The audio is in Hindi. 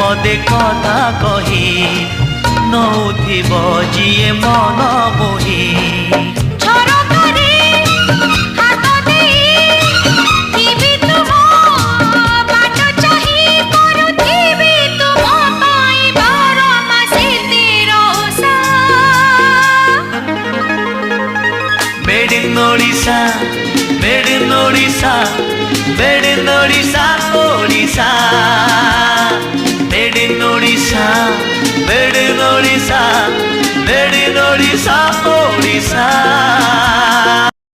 पदे कथा कही नौथिब जिए मन मोही Odisha made in Odisha made in Odisha Odisha made in Odisha made in Odisha made in Odisha Odisha